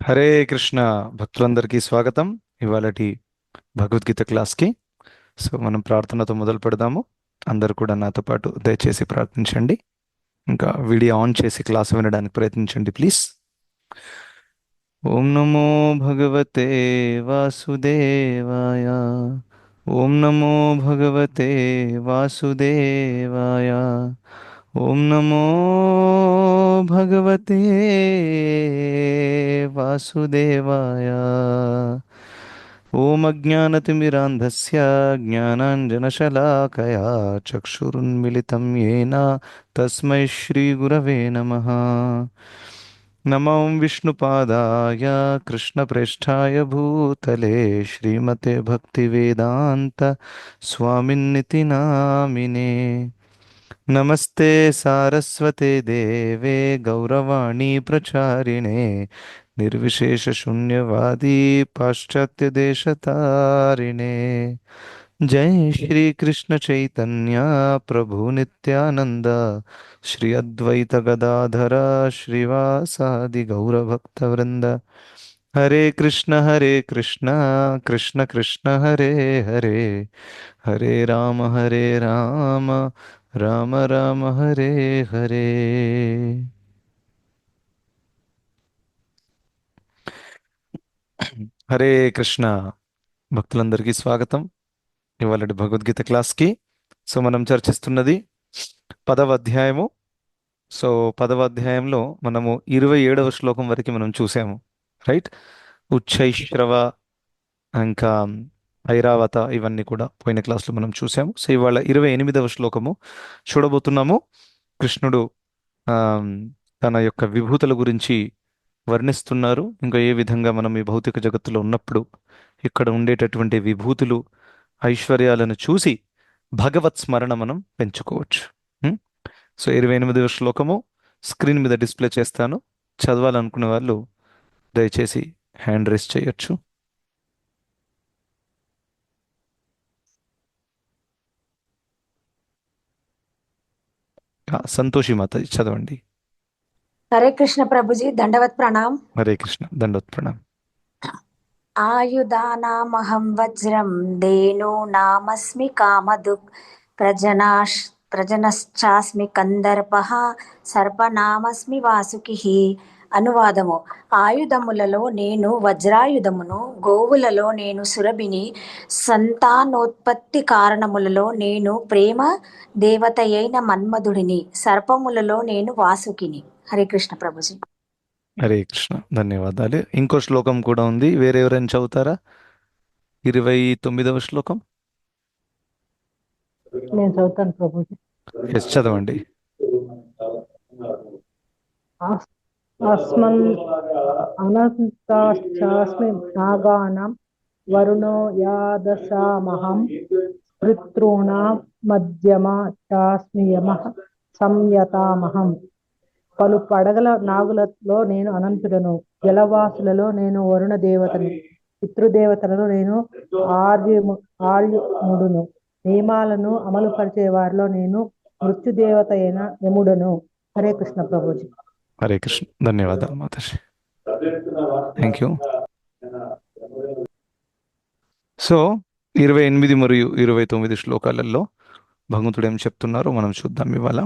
హరే కృష్ణ భక్తులందరికీ స్వాగతం. ఇవాళటి భగవద్గీత క్లాస్కి. మనం ప్రార్థనతో మొదలు పెడదాము. అందరూ కూడా నాతో పాటు దయచేసి ప్రార్థించండి. ఇంకా వీడియో ఆన్ చేసి క్లాస్ వినడానికి ప్రయత్నించండి ప్లీజ్. ఓం నమో భగవతే వాసుదేవాయ. ఓం నమో భగవతే వాసుదేవాయ. ఓం నమో భగవతే వాసుదేవాయ. ఓం అజ్ఞానతిమిరాంధస్య జ్ఞానాంజనశలాకయా చక్షురున్మిళితం येन తస్మై శ్రీగురవే నమః. నమో విష్ణుపాదాయ కృష్ణప్రేష్ఠాయ భూతలే శ్రీమతే భక్తివేదాంత స్వామిన్నితి నామినే. నమస్తే సారస్వతే దేవే గౌరవాణి ప్రచారిణే నిర్విశేష శూన్యవాది పాశ్చాత్య దేశతారిణే. జై శ్రీ కృష్ణ చైతన్య ప్రభు నిత్యానంద శ్రీ అద్వైత గదాధర శ్రీవాసాది గౌరభక్త వృంద. హరే కృష్ణ కృష్ణ కృష్ణ హరే హరే హరే రామ రామ రామ హరే హరే. హరే కృష్ణ భక్తులందరికీ స్వాగతం ఇవాళటి భగవద్గీత క్లాస్కి. మనం చర్చిస్తున్నది 10వ అధ్యాయము. సో 10వ అధ్యాయంలో మనము 27వ శ్లోకం వరకు మనం చూసాము, రైట్? ఉచ్చైశ్రవ, ఇంకా ఐరావత, ఇవన్నీ కూడా పోయిన క్లాస్లో మనం చూసాము. సో ఇవాళ 28వ శ్లోకము చూడబోతున్నాము. కృష్ణుడు ఆమ్, తన యొక్క విభూతుల గురించి వర్ణిస్తున్నారు. ఇంకా ఏ విధంగా మనం ఈ భౌతిక జగత్తులో ఉన్నప్పుడు ఇక్కడ ఉండేటటువంటి విభూతులు, ఐశ్వర్యాలను చూసి భగవత్ స్మరణ మనం పెంచుకోవచ్చు. ఉం? సో 28వ శ్లోకము స్క్రీన్ మీద డిస్ప్లే చేస్తాను. చదవాలనుకునే వాళ్ళు దయచేసి హ్యాండ్ రేస్ చేయొచ్చు. సంతోషి మాత చదవండి. हरे कृष्ण प्रभु जी, दंडवत प्रणाम। హరే కృష్ణ, దండోత్ ప్రణామ్. आयुधानामहं वज्रं धेनूनामस्मि कामधुक् प्रजनश्चास्मि कंदर्पः సర్పనామస్మి వాసుకి. అనువాదము: ఆయుధములలో నేను వజ్రాయుధమును, గోవులలో నేను సురభిని, సంతానోత్పత్తి కారణములలో నేను ప్రేమ దేవతయైన మన్మధుడిని, సర్పములలో నేను వాసుకిని. హరే కృష్ణ ప్రభుజీ. హరే కృష్ణ, ధన్యవాదాలు. ఇంకో శ్లోకం కూడా ఉంది, వేరెవరైనా చదువుతారా? 29వ శ్లోకం. నేను చదువుతాను ప్రభుజీ. ఎస్, చదవండి. అస్మన్ అనంతాశ్చాస్మి నాగానాం వరుణో యాదశామహం పితॄణాం మధ్యమ చాస్మి యమః సంయతామహం. పలు పడగల నాగులలో నేను అనంతుడను, జలవాసులలో నేను వరుణ దేవతను, పితృదేవతలలో నేను ఆర్యముడును, నియమాలను అమలు పరిచే వారిలో నేను మృత్యుదేవత అయిన యముడను. హరే కృష్ణ ప్రభుజీ. హరే కృష్ణ, ధన్యవాదాలు మాతాజీ, థ్యాంక్ యూ. సో 28 మరియు 29 శ్లోకాలలో భగవంతుడు ఏం చెప్తున్నారో మనం చూద్దాం ఇవాళ.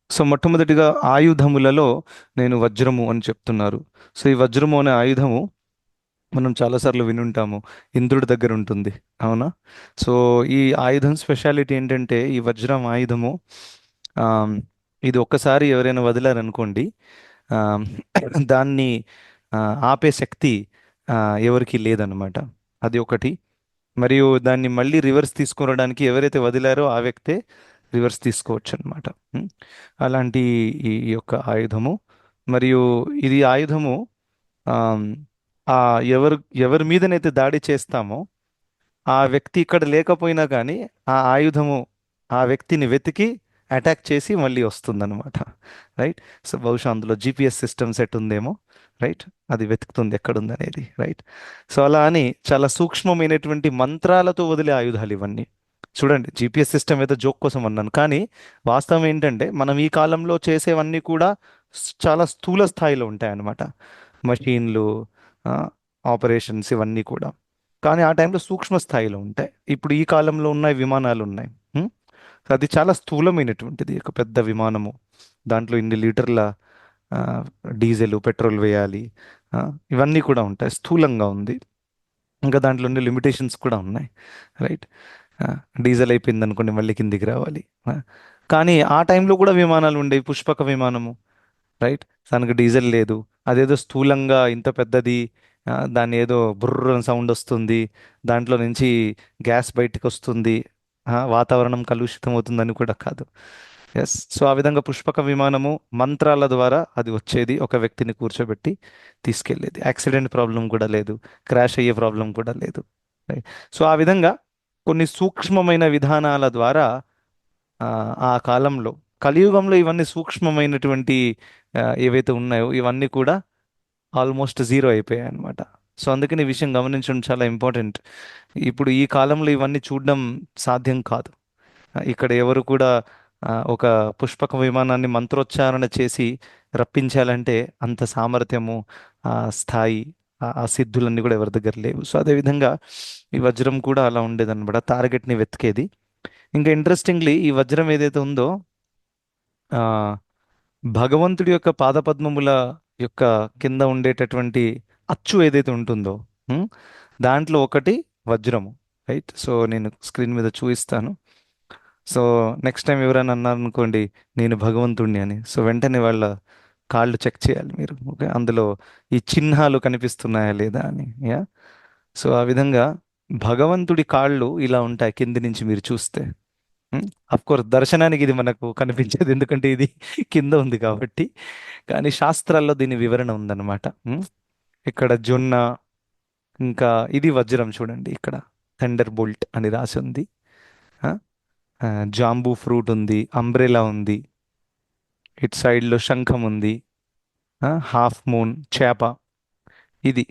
సో మొట్టమొదటిగా ఆయుధములలో నేను వజ్రము అని చెప్తున్నారు. సో ఈ వజ్రము అనే ఆయుధము మనం చాలాసార్లు వినుంటాము, ఇంద్రుడి దగ్గర ఉంటుంది, అవునా? సో ఈ ఆయుధం స్పెషాలిటీ ఏంటంటే, ఈ వజ్రం ఆయుధము ఇది ఒక్కసారి ఎవరైనా వదిలారనుకోండి, దాన్ని ఆపే శక్తి ఎవరికి లేదనమాట. అది ఒకటి. మరియు దాన్ని మళ్ళీ రివర్స్ తీసుకునడానికి ఎవరైతే వదిలారో ఆ వ్యక్తే రివర్స్ తీసుకోవచ్చు అనమాట. అలాంటి ఈ యొక్క ఆయుధము. మరియు ఇది ఆయుధము ఆ ఎవరి మీదనైతే దాడి చేస్తామో ఆ వ్యక్తి ఇక్కడ లేకపోయినా కానీ ఆ ఆయుధము ఆ వ్యక్తిని వెతికి అటాక్ చేసి మళ్ళీ వస్తుందన్నమాట, రైట్? సో బహుశా అందులో జిపిఎస్ సిస్టమ్ సెట్ ఉందేమో, రైట్? అది వెతుకుతుంది ఎక్కడుంది అనేది, రైట్? సో అలా అని చాలా సూక్ష్మమైనటువంటి మంత్రాలతో వదిలే ఆయుధాలు ఇవన్నీ. చూడండి, జిపిఎస్ సిస్టమ్ ఏదో జోక్ కోసం అన్నాను, కానీ వాస్తవం ఏంటంటే మనం ఈ కాలంలో చేసేవన్నీ కూడా చాలా స్థూల స్థాయిలో ఉంటాయి అన్నమాట. మషీన్లు, ఆపరేషన్స్ ఇవన్నీ కూడా. కానీ ఆ టైంలో సూక్ష్మ స్థాయిలో ఉంటాయి. ఇప్పుడు ఈ కాలంలో ఉన్న విమానాలు ఉన్నాయి. ఉం? అది చాలా స్థూలమైనటువంటిది, ఒక పెద్ద విమానము. దాంట్లో ఇన్ని లీటర్ల ఆ, డీజిల్ పెట్రోల్ వేయాలి. ఆ, ఇవన్నీ కూడా ఉంటాయి, స్థూలంగా ఉంది. ఇంకా దాంట్లో ఉండే లిమిటేషన్స్ కూడా ఉన్నాయి. రైట్. డీజిల్ అయిపోయింది అనుకోండి, మళ్ళీ కిందికి రావాలి. ఆ, కానీ ఆ టైంలో కూడా విమానాలు ఉండేవి, పుష్పక విమానము. రైట్. దానికి డీజిల్ లేదు. అదేదో స్థూలంగా ఇంత పెద్దది, దాన్ని ఏదో బుర్ర సౌండ్ వస్తుంది, దాంట్లో నుంచి గ్యాస్ బయటికి వస్తుంది, వాతావరణం కలుషితం అవుతుందని కూడా కాదు. ఎస్. సో ఆ విధంగా పుష్పక విమానము మంత్రాల ద్వారా అది వచ్చేది, ఒక వ్యక్తిని కూర్చోబెట్టి తీసుకెళ్ళేది. యాక్సిడెంట్ ప్రాబ్లం కూడా లేదు, క్రాష్ అయ్యే ప్రాబ్లం కూడా లేదు. రైట్. సో ఆ విధంగా కొన్ని సూక్ష్మమైన విధానాల ద్వారా ఆ ఆ కాలంలో, కలియుగంలో ఇవన్నీ సూక్ష్మమైనటువంటి ఏవైతే ఉన్నాయో ఇవన్నీ కూడా ఆల్మోస్ట్ జీరో అయిపోయాయి అనమాట. సో అందుకని ఈ విషయం గమనించడం చాలా ఇంపార్టెంట్. ఇప్పుడు ఈ కాలంలో ఇవన్నీ చూడడం సాధ్యం కాదు. ఇక్కడ ఎవరు కూడా ఒక పుష్పక విమానాన్ని మంత్రోచ్చారణ చేసి రప్పించాలంటే అంత సామర్థ్యము, ఆ స్థాయి, ఆ సిద్ధులన్నీ కూడా ఎవరి దగ్గర లేవు. సో అదేవిధంగా ఈ వజ్రం కూడా అలా ఉండేదన్నమాట, టార్గెట్ని వెతికేది. ఇంకా ఇంట్రెస్టింగ్లీ ఈ వజ్రం ఏదైతే ఉందో, ఆ భగవంతుడి యొక్క పాదపద్మముల యొక్క కింద ఉండేటటువంటి అచ్చు ఏదైతే ఉంటుందో, ఉం, దాంట్లో ఒకటి వజ్రము. రైట్. సో నేను స్క్రీన్ మీద చూపిస్తాను. సో నెక్స్ట్ టైం ఎవరైనా అన్నారనుకోండి నేను భగవంతుడిని అని, సో వెంటనే వాళ్ళ కాళ్ళు చెక్ చేయాలి మీరు. ఓకే, అందులో ఈ చిహ్నాలు కనిపిస్తున్నాయా లేదా అని. యా. సో ఆ విధంగా భగవంతుడి కాళ్ళు ఇలా ఉంటాయి కింది నుంచి మీరు చూస్తే. అఫ్ కోర్స్ దర్శనానికి ఇది మనకు కనిపించేది, ఎందుకంటే ఇది కింద ఉంది కాబట్టి. కానీ శాస్త్రాల్లో దీని వివరణ ఉందన్నమాట. ఇక్కడ జొన్న, ఇంకా ఇది వజ్రం చూడండి, ఇక్కడ థండర్ బోల్ట్ అని రాసి ఉంది. ఆ, జాంబూ ఫ్రూట్ ఉంది, అంబ్రెలా ఉంది, ఇటు సైడ్లో శంఖం ఉంది, హాఫ్ మూన్ చేప, ఇది.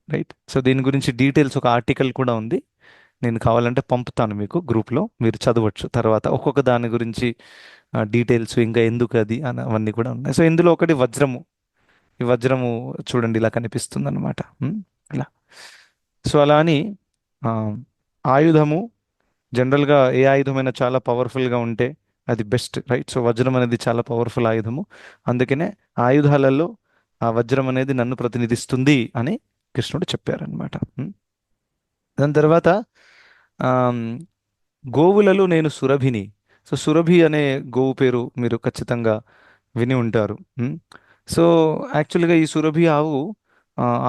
రైట్. సో దీని గురించి డీటెయిల్స్ ఒక ఆర్టికల్ కూడా ఉంది, నేను కావాలంటే పంపుతాను మీకు గ్రూప్లో, మీరు చదవచ్చు తర్వాత ఒక్కొక్క దాని గురించి డీటెయిల్స్, ఇంకా ఎందుకు అది అని అవన్నీ కూడా ఉన్నాయి. సో ఇందులో ఒకటి వజ్రము. ఈ వజ్రము చూడండి ఇలా కనిపిస్తుంది అనమాట, ఇలా. సో అలా అని ఆ, ఆయుధము జనరల్గా ఏ ఆయుధమైనా చాలా పవర్ఫుల్గా ఉంటే అది బెస్ట్. రైట్. సో వజ్రం అనేది చాలా పవర్ఫుల్ ఆయుధము. అందుకనే ఆయుధాలలో ఆ వజ్రం అనేది నన్ను ప్రతినిధిస్తుంది అని కృష్ణుడు చెప్పారనమాట. దాని తర్వాత ఆమ్, గోవులలో నేను సురభిని. సో సురభి అనే గోవు పేరు మీరు ఖచ్చితంగా విని ఉంటారు. సో యాక్చువల్గా ఈ సురభి ఆవు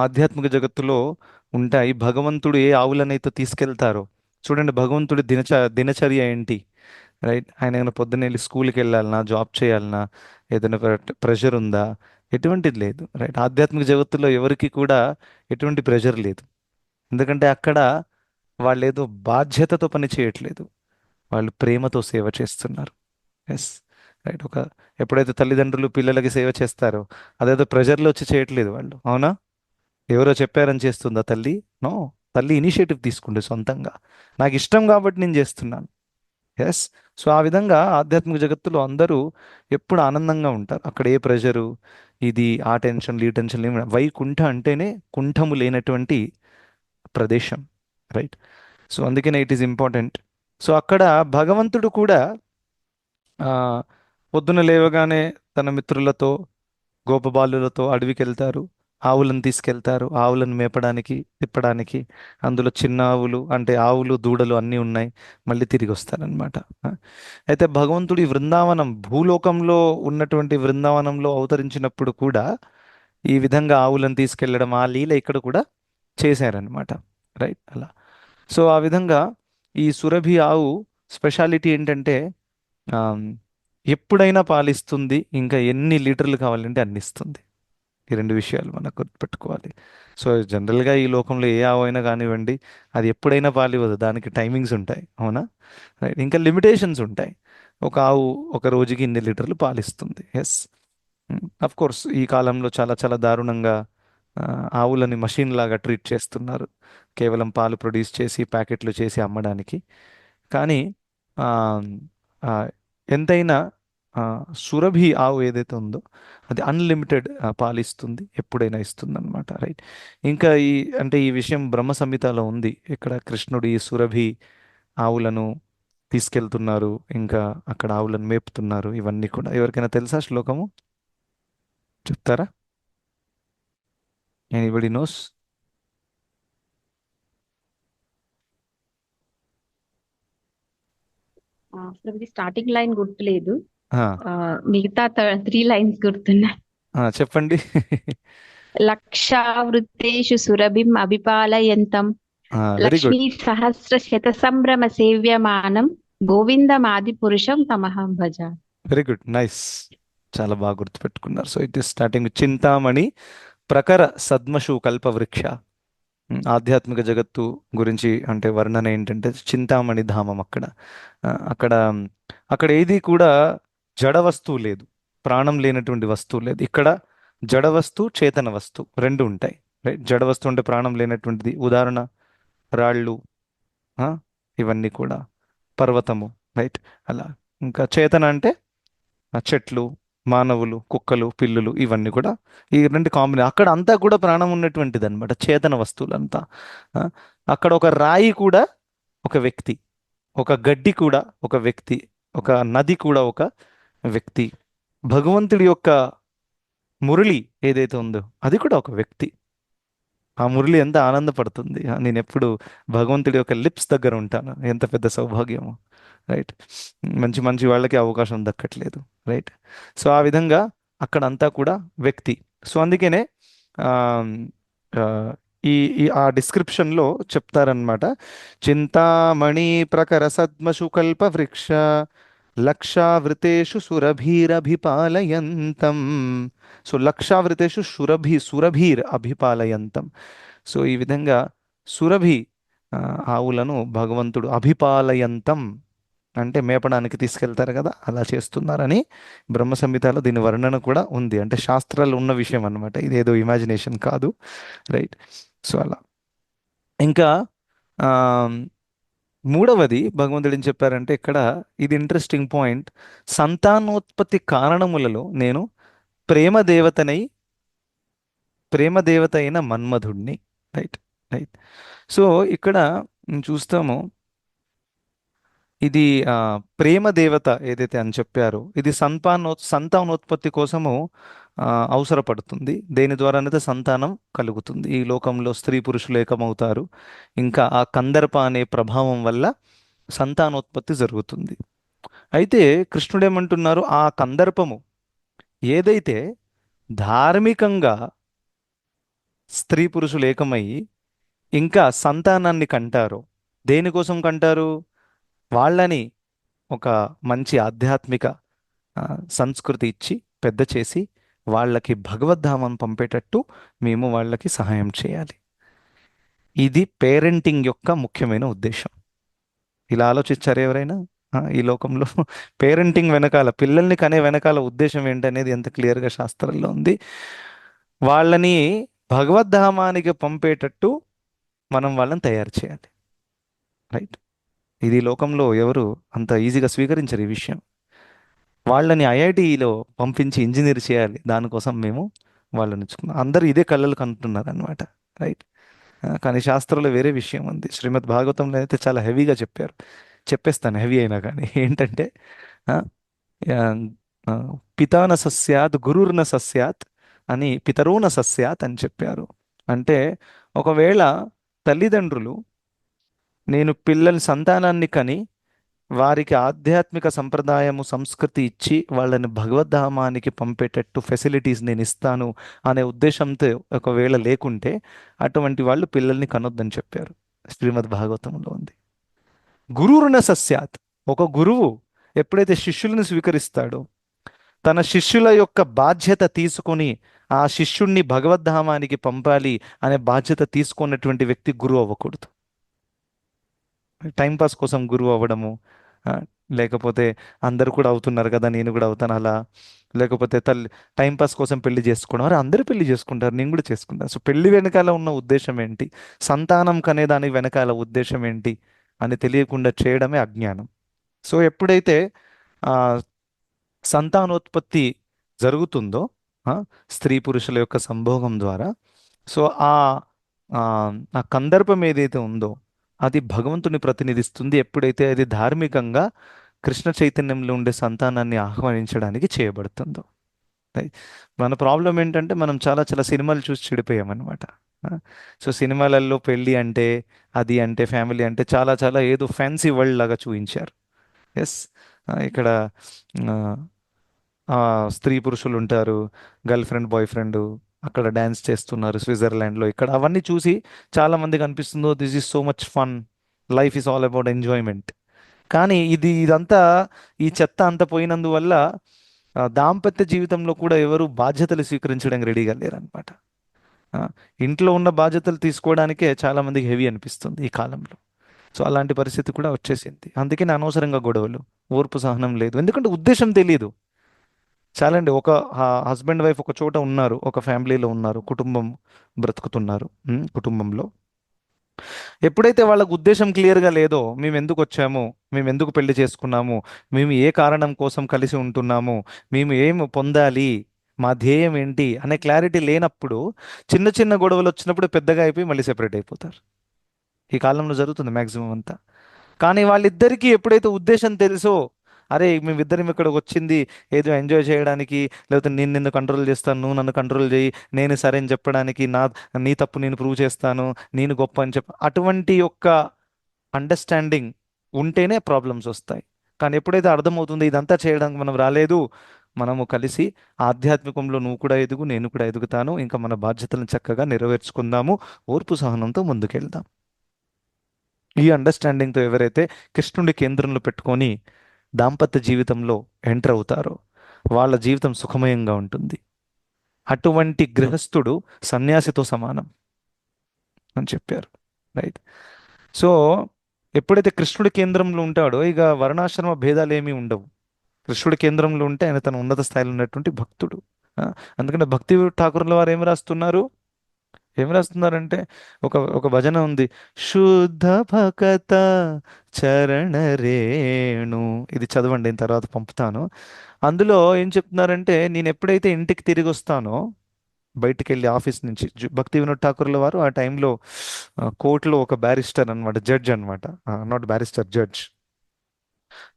ఆధ్యాత్మిక జగత్తులో ఉంటాయి. భగవంతుడు ఏ ఆవులనైతే తీసుకెళ్తారో, చూడండి భగవంతుడి దినచర్య ఏంటి. రైట్. ఆయన ఏమైనా పొద్దున్న వెళ్ళి స్కూల్కి వెళ్ళాలన్నా, జాబ్ చేయాలన్నా, ఏదైనా ప్రెషర్ ఉందా? ఎటువంటిది లేదు. రైట్. ఆధ్యాత్మిక జగత్తులో ఎవరికి కూడా ఎటువంటి ప్రెషర్ లేదు. ఎందుకంటే అక్కడ వాళ్ళు ఏదో బాధ్యతతో పని చేయట్లేదు, వాళ్ళు ప్రేమతో సేవ చేస్తున్నారు. ఎస్. రైట్. ఎప్పుడైతే తల్లిదండ్రులు పిల్లలకి సేవ చేస్తారో అదేదో ప్రెజర్లో వచ్చి చేయట్లేదు వాళ్ళు, అవునా? ఎవరో చెప్పారని చేస్తుందా తల్లి? నో. తల్లి ఇనిషియేటివ్ తీసుకుంటే సొంతంగా, నాకు ఇష్టం కాబట్టి నేను చేస్తున్నాను. ఎస్. సో ఆ విధంగా ఆధ్యాత్మిక జగత్తులో అందరూ ఎప్పుడు ఆనందంగా ఉంటారు. అక్కడ ఏ ప్రెషరు, ఇది ఆ టెన్షన్ ఈ టెన్షన్ ఏమి, వైకుంఠ అంటేనే కుంఠము లేనటువంటి ప్రదేశం. రైట్. సో అందుకనే ఇట్ ఈస్ ఇంపార్టెంట్. సో అక్కడ భగవంతుడు కూడా ఆ, పొద్దున లేవగానే తన మిత్రులతో, గోపబాలులతో అడవికి వెళ్తారు. ఆవులను తీసుకెళ్తారు, ఆవులను మేపడానికి, తిప్పడానికి. అందులో చిన్న ఆవులు అంటే ఆవులు దూడలు అన్నీ ఉన్నాయి. మళ్ళీ తిరిగి వస్తారనమాట. అయితే భగవంతుడి వృందావనం, భూలోకంలో ఉన్నటువంటి వృందావనంలో అవతరించినప్పుడు కూడా ఈ విధంగా ఆవులను తీసుకెళ్లడం, ఆ లీల ఇక్కడ కూడా చేశారనమాట. రైట్. అలా. సో ఆ విధంగా ఈ సురభి ఆవు స్పెషాలిటీ ఏంటంటే ఆమ్, ఎప్పుడైనా పాలిస్తుంది, ఇంకా ఎన్ని లీటర్లు కావాలంటే అన్ని ఇస్తుంది. ఈ రెండు విషయాలు మనకు గుర్తుపెట్టుకోవాలి. సో జనరల్గా ఈ లోకంలో ఏ ఆవు అయినా కానివ్వండి, అది ఎప్పుడైనా పాలివ్వదు, దానికి టైమింగ్స్ ఉంటాయి, అవునా? రైట్. ఇంకా లిమిటేషన్స్ ఉంటాయి. ఒక ఆవు ఒక రోజుకి ఇన్ని లీటర్లు పాలిస్తుంది. ఎస్. అఫ్ కోర్స్ ఈ కాలంలో చాలా చాలా దారుణంగా ఆ, ఆవులని మషిన్ లాగా ట్రీట్ చేస్తున్నారు, కేవలం పాలు ప్రొడ్యూస్ చేసి ప్యాకెట్లు చేసి అమ్మడానికి. కానీ ఆ, ఆ, ఎంతైనా ఆ, సురభి ఆవు ఏదైతే ఉందో అది అన్లిమిటెడ్ పాలిస్తుంది, ఎప్పుడైనా ఇస్తుంది అనమాట. రైట్. ఇంకా ఈ విషయం బ్రహ్మ సంహితలో ఉంది. ఇక్కడ కృష్ణుడు ఈ సురభి ఆవులను తీసుకెళ్తున్నారు, ఇంకా అక్కడ ఆవులను మేపుతున్నారు. ఇవన్నీ కూడా ఎవరికైనా తెలుసా శ్లోకము? చెప్తారా? Anybody knows? అసలు స్టార్టింగ్ లైన్ గుర్తులేదు. మిగతా 3 లైన్స్ గుర్తున్నాయి. చెప్పండి. లక్షావృతేషు సురభిం అభిపాలయంతం వెరీ గుడ్. లక్ష్మీ సహస్ర శత సంభ్రమ సేవ్యమానం గోవిందమాది పురుషం తమహం భజ. Very good, nice. చాలా బాగా గుర్తుపెట్టుకున్నారు. సో ఇట్ ఈస్ స్టార్టింగ్ చింతామణి ప్రఖర సద్మషు కల్పవృక్ష. ఆధ్యాత్మిక జగత్తు గురించి అంటే వర్ణన ఏంటంటే చింతామణి ధామం. అక్కడ అక్కడ ఏది కూడా జడ వస్తువు లేదు, ప్రాణం లేనటువంటి వస్తువు లేదు. ఇక్కడ జడ వస్తువు, చేతన వస్తువు రెండు ఉంటాయి. రైట్. జడ వస్తువు అంటే ప్రాణం లేనటువంటిది, ఉదాహరణ రాళ్ళు, ఆ, ఇవన్నీ కూడా పర్వతము. రైట్. అలా. ఇంకా చేతన అంటే చెట్లు, మానవులు, కుక్కలు, పిల్లులు, ఇవన్నీ కూడా ఈ రెండు కాంబినేషన్. అక్కడ అంతా కూడా ప్రాణం ఉన్నటువంటిది అనమాట, చేతన వస్తువులంతా. ఆ, అక్కడ ఒక రాయి కూడా ఒక వ్యక్తి, ఒక గడ్డి కూడా ఒక వ్యక్తి, ఒక నది కూడా ఒక వ్యక్తి. భగవంతుడి యొక్క మురళి ఏదైతే ఉందో అది కూడా ఒక వ్యక్తి. ఆ మురళి ఎంత ఆనందపడుతుంది. నేను ఎప్పుడు భగవంతుడి యొక్క లిప్స్ దగ్గర ఉంటాను. ఎంత పెద్ద సౌభాగ్యము. రైట్. మంచి మంచి వాళ్ళకి అవకాశం దక్కట్లేదు. రైట్. సో ఆ విధంగా అక్కడ అంతా కూడా వ్యక్తి. సో అందుకనే ఆ, ఆ, ఈ ఆ డిస్క్రిప్షన్లో చెప్తారనమాట. చింతామణి ప్రకర సద్మషు కల్ప వృక్ష లక్షావృతేషు సురభీరభిపాలయంతం. సో లక్షావృతేషు సురభీర్ అభిపాలయంతం. సో ఈ విధంగా సురభి ఆవులను భగవంతుడు అభిపాలయంతం అంటే మేపడానికి తీసుకెళ్తారు కదా, అలా చేస్తున్నారని బ్రహ్మ సంహితలో దీని వర్ణన కూడా ఉంది. అంటే శాస్త్రాలు ఉన్న విషయం అన్నమాట, ఇదేదో ఇమాజినేషన్ కాదు. రైట్. సో అలా. ఇంకా ఆ, మూడవది భగవంతుడు ఏం చెప్పారంటే ఇక్కడ, ఇది ఇంట్రెస్టింగ్ పాయింట్, సంతానోత్పత్తి కారణములలో నేను ప్రేమదేవతనై ప్రేమదేవత అయిన మన్మధుడిని. రైట్. రైట్. సో ఇక్కడ చూస్తాము, ఇది ప్రేమ దేవత ఏదైతే అని చెప్పారో ఇది సంతానోత్పత్తి కోసము ఆ, అవసరపడుతుంది. దేని ద్వారానైతే సంతానం కలుగుతుంది. ఈ లోకంలో స్త్రీ పురుషులు ఏకమవుతారు. ఇంకా ఆ కందర్ప అనే ప్రభావం వల్ల సంతానోత్పత్తి జరుగుతుంది. అయితే కృష్ణుడు ఏమంటున్నారు, ఆ కందర్పము ఏదైతే ధార్మికంగా స్త్రీ పురుషులు ఏకమై ఇంకా సంతానాన్ని కంటారో, దేనికోసం కంటారు? వాళ్ళని ఒక మంచి ఆధ్యాత్మిక ఆ, సంస్కృతి ఇచ్చి పెద్ద చేసి వాళ్ళకి భగవద్ధామం పంపేటట్టు మేము వాళ్ళకి సహాయం చేయాలి. ఇది పేరెంటింగ్ యొక్క ముఖ్యమైన ఉద్దేశం. ఇలా ఆలోచించారు ఎవరైనా ఈ లోకంలో? పేరెంటింగ్ వెనకాల, పిల్లల్ని కనే వెనకాల ఉద్దేశం ఏంటనేది ఎంత క్లియర్గా శాస్త్రంలో ఉంది. వాళ్ళని భగవద్ధామానికి పంపేటట్టు మనం వాళ్ళని తయారు చేయాలి. రైట్. ఇది లోకంలో ఎవరు అంత ఈజీగా స్వీకరించరు ఈ విషయం. వాళ్ళని ఐఐటిలో పంపించి ఇంజనీర్ చేయాలి, దానికోసం మేము వాళ్ళని ఉంచుకున్నాం. అందరూ ఇదే కళ్ళలు కంటున్నారు అనమాట. రైట్. కానీ శాస్త్రంలో వేరే విషయం ఉంది. శ్రీమద్ భాగవతంలో అయితే చాలా హెవీగా చెప్పారు. చెప్పేస్తాను హెవీ అయినా కానీ. ఏంటంటే ఆ, ఆ, ఆ, పితాన సస్యాత్ గురుర్న సస్యాత్ అని, పితరోన సస్యాత్ అని చెప్పారు. అంటే ఒకవేళ తల్లిదండ్రులు నేను పిల్లల సంతానాన్ని కని వారికి ఆధ్యాత్మిక సంప్రదాయము సంస్కృతి ఇచ్చి వాళ్ళని భగవద్ధామానికి పంపేటట్టు ఫెసిలిటీస్ నేను ఇస్తాను అనే ఉద్దేశంతో ఒకవేళ లేకుంటే అటువంటి వాళ్ళు పిల్లల్ని కనొద్దని చెప్పారు. శ్రీమద్ భాగవతంలో ఉంది. గురువున సస్యాత్, ఒక గురువు ఎప్పుడైతే శిష్యులను స్వీకరిస్తాడో తన శిష్యుల యొక్క బాధ్యత తీసుకొని ఆ శిష్యుణ్ణి భగవద్ధామానికి పంపాలి అనే బాధ్యత తీసుకున్నటువంటి వ్యక్తి గురువు అవ్వకూడదు. టైంపాస్ కోసం గురువు అవ్వడము, ఆ, లేకపోతే అందరు కూడా అవుతున్నారు కదా నేను కూడా అవుతాను అలా, లేకపోతే టైంపాస్ కోసం పెళ్లి చేసుకోవడం. అరే అందరూ పెళ్లి చేసుకుంటారు, నేను కూడా చేసుకుంటాను. సో పెళ్లి వెనకాల ఉన్న ఉద్దేశం ఏంటి, సంతానం కనే దాని వెనకాల ఉద్దేశం ఏంటి అని తెలియకుండా చేయడమే అజ్ఞానం. సో ఎప్పుడైతే ఆ సంతానోత్పత్తి జరుగుతుందో, ఆ, స్త్రీ పురుషుల యొక్క సంభోగం ద్వారా, సో ఆ ఆ ఆ కందర్పం ఏదైతే ఉందో అది భగవంతుని ప్రతినిధిస్తుంది, ఎప్పుడైతే అది ధార్మికంగా కృష్ణ చైతన్యంలో ఉండే సంతానాన్ని ఆహ్వానించడానికి చేయబడుతుందో. Right? మన ప్రాబ్లం ఏంటంటే మనం చాలా చాలా సినిమాలు చూసి చెడిపోయామన్నమాట. సో సినిమాలలో పెళ్ళి అంటే, అది అంటే, ఫ్యామిలీ అంటే చాలా చాలా ఏదో ఫ్యాన్సీ వరల్డ్ లాగా చూపించారు. ఎస్, ఇక్కడ ఆ, ఆ, స్త్రీ పురుషులు ఉంటారు, గర్ల్ ఫ్రెండ్ బాయ్ ఫ్రెండ్, అక్కడ డ్యాన్స్ చేస్తున్నారు స్విట్జర్లాండ్లో, ఇక్కడ అవన్నీ చూసి చాలా మందికి అనిపిస్తుందో this is so much fun, life is all about enjoyment. కానీ ఇదంతా, ఈ చెత్త అంతా పోయినందువల్ల దాంపత్య జీవితంలో కూడా ఎవరు బాధ్యతలు స్వీకరించడానికి రెడీగా లేరనమాట. ఇంట్లో ఉన్న బాధ్యతలు తీసుకోవడానికే చాలా మందికి హెవీ అనిపిస్తుంది ఈ కాలంలో. సో అలాంటి పరిస్థితి కూడా వచ్చేసింది. అందుకని అనవసరంగా గొడవలు, ఓర్పు సహనం లేదు, ఎందుకంటే ఉద్దేశం తెలియదు. చాలండి, ఒక హస్బెండ్ వైఫ్ ఒక చోట ఉన్నారు, ఒక ఫ్యామిలీలో ఉన్నారు, కుటుంబం బ్రతుకుతున్నారు, కుటుంబంలో ఎప్పుడైతే వాళ్ళకు ఉద్దేశం క్లియర్గా లేదో, మేము ఎందుకు వచ్చాము, మేము ఎందుకు పెళ్లి చేసుకున్నాము, మేము ఏ కారణం కోసం కలిసి ఉంటున్నాము, మేము ఏం పొందాలి, మా ధ్యేయం ఏంటి అనే క్లారిటీ లేనప్పుడు చిన్న చిన్న గొడవలు వచ్చినప్పుడు పెద్దగా అయిపోయి మళ్ళీ సెపరేట్ అయిపోతారు. ఈ కాలంలో జరుగుతుంది మ్యాక్సిమం అంతా. కానీ వాళ్ళిద్దరికీ ఎప్పుడైతే ఉద్దేశం తెలుసో, అరే మేమిద్దరం ఇక్కడికి వచ్చింది ఏదో ఎంజాయ్ చేయడానికి, లేకపోతే నేను నిన్ను కంట్రోల్ చేస్తాను, నువ్వు నన్ను కంట్రోల్ చేయి, నేను సరే అని చెప్పడానికి, నీ తప్పు నేను ప్రూవ్ చేస్తాను, నేను గొప్ప అని అటువంటి యొక్క అండర్స్టాండింగ్ ఉంటేనే ప్రాబ్లమ్స్ వస్తాయి. కానీ ఎప్పుడైతే అర్థమవుతుందో ఇదంతా చేయడానికి మనం రాలేదు, మనము కలిసి ఆధ్యాత్మికంలో నువ్వు కూడా ఎదుగు, నేను కూడా ఎదుగుతాను, ఇంకా మన బాధ్యతలను చక్కగా నెరవేర్చుకుందాము, ఓర్పు సహనంతో ముందుకెళ్దాం. ఈ అండర్స్టాండింగ్తో ఎవరైతే కృష్ణుడి కేంద్రంలో పెట్టుకొని దాంపత్య జీవితంలో ఎంటర్ అవుతారో వాళ్ళ జీవితం సుఖమయంగా ఉంటుంది. అటువంటి గృహస్థుడు సన్యాసితో సమానం అని చెప్పారు. రైట్. సో ఎప్పుడైతే కృష్ణుడి కేంద్రంలో ఉంటాడో ఇక వర్ణాశ్రమ భేదాలు ఏమీ ఉండవు. కృష్ణుడి కేంద్రంలో ఉంటే ఆయన తన ఉన్నత స్థాయిలో ఉన్నటువంటి భక్తుడు. అందుకని భక్తి ఠాకూర్ల వారు ఏం రాస్తున్నారంటే, ఒక భజన ఉంది, శుద్ధ భకత చరణ రేణు, ఇది చదవండి, నేను తర్వాత పంపుతాను. అందులో ఏం చెప్తున్నారంటే, నేను ఎప్పుడైతే ఇంటికి తిరిగి వస్తానో, బయటికి వెళ్ళి ఆఫీస్ నుంచి, భక్తి వినోద్ ఠాకూర్ల వారు ఆ టైంలో కోర్టులో ఒక బ్యారిస్టర్ అనమాట, జడ్జ్ అనమాట, నాట్ బ్యారిస్టర్, జడ్జ్.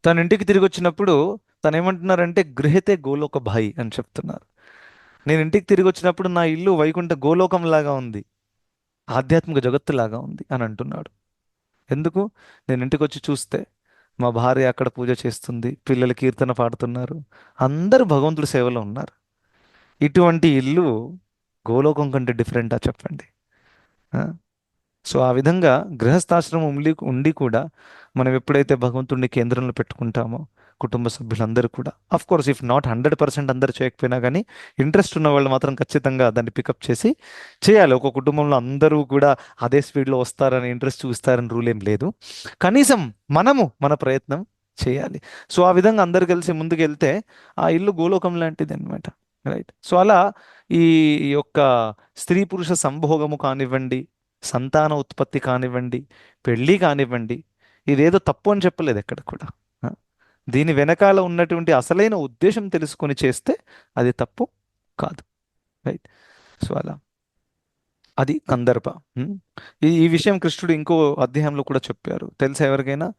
తన ఇంటికి తిరిగి వచ్చినప్పుడు తను ఏమంటున్నారంటే, గృహతే గోలోక భాయి అని చెప్తున్నారు. నేను ఇంటికి తిరిగి వచ్చినప్పుడు నా ఇల్లు వైకుంఠ గోలోకం లాగా ఉంది, ఆధ్యాత్మిక జగత్తులాగా ఉంది అని అంటున్నాడు. ఎందుకు? నేను ఇంటికి వచ్చి చూస్తే మా భార్య అక్కడ పూజ చేస్తుంది, పిల్లలు కీర్తన పాడుతున్నారు, అందరూ భగవంతుడి సేవలో ఉన్నారు. ఇటువంటి ఇల్లు గోలోకం కంటే డిఫరెంటా చెప్పండి? సో ఆ విధంగా గృహస్థాశ్రమం ఉండి కూడా మనం ఎప్పుడైతే భగవంతుడిని కేంద్రంలో పెట్టుకుంటామో, కుటుంబ సభ్యులందరూ కూడా, అఫ్ కోర్స్ ఇఫ్ నాట్ 100% అందరు చేయకపోయినా కానీ ఇంట్రెస్ట్ ఉన్న వాళ్ళు మాత్రం ఖచ్చితంగా దాన్ని పికప్ చేసి చేయాలి. ఒక కుటుంబంలో అందరూ కూడా అదే స్పీడ్లో వస్తారని, ఇంట్రెస్ట్ చూస్తారని రూల్ ఏం లేదు. కనీసం మనము మన ప్రయత్నం చేయాలి. సో ఆ విధంగా అందరు కలిసి ముందుకు వెళ్తే ఆ ఇల్లు గోలోకం లాంటిది అనమాట. రైట్. సో అలా ఈ యొక్క స్త్రీ పురుష సంభోగము కానివ్వండి, సంతాన ఉత్పత్తి కానివ్వండి, పెళ్ళి కానివ్వండి, ఇదేదో తప్పు అని చెప్పలేదు ఎక్కడ కూడా. దీని వెనకాల ఉన్నటువంటి అసలైన ఉద్దేశం తెలుసుకొని చేస్తే అది తప్పు కాదు. రైట్. సో అలా అది కందర్ప. ఈ విషయం కృష్ణుడు ఇంకో అధ్యాయంలో కూడా చెప్పారు, తెలుసా ఎవరికైనా?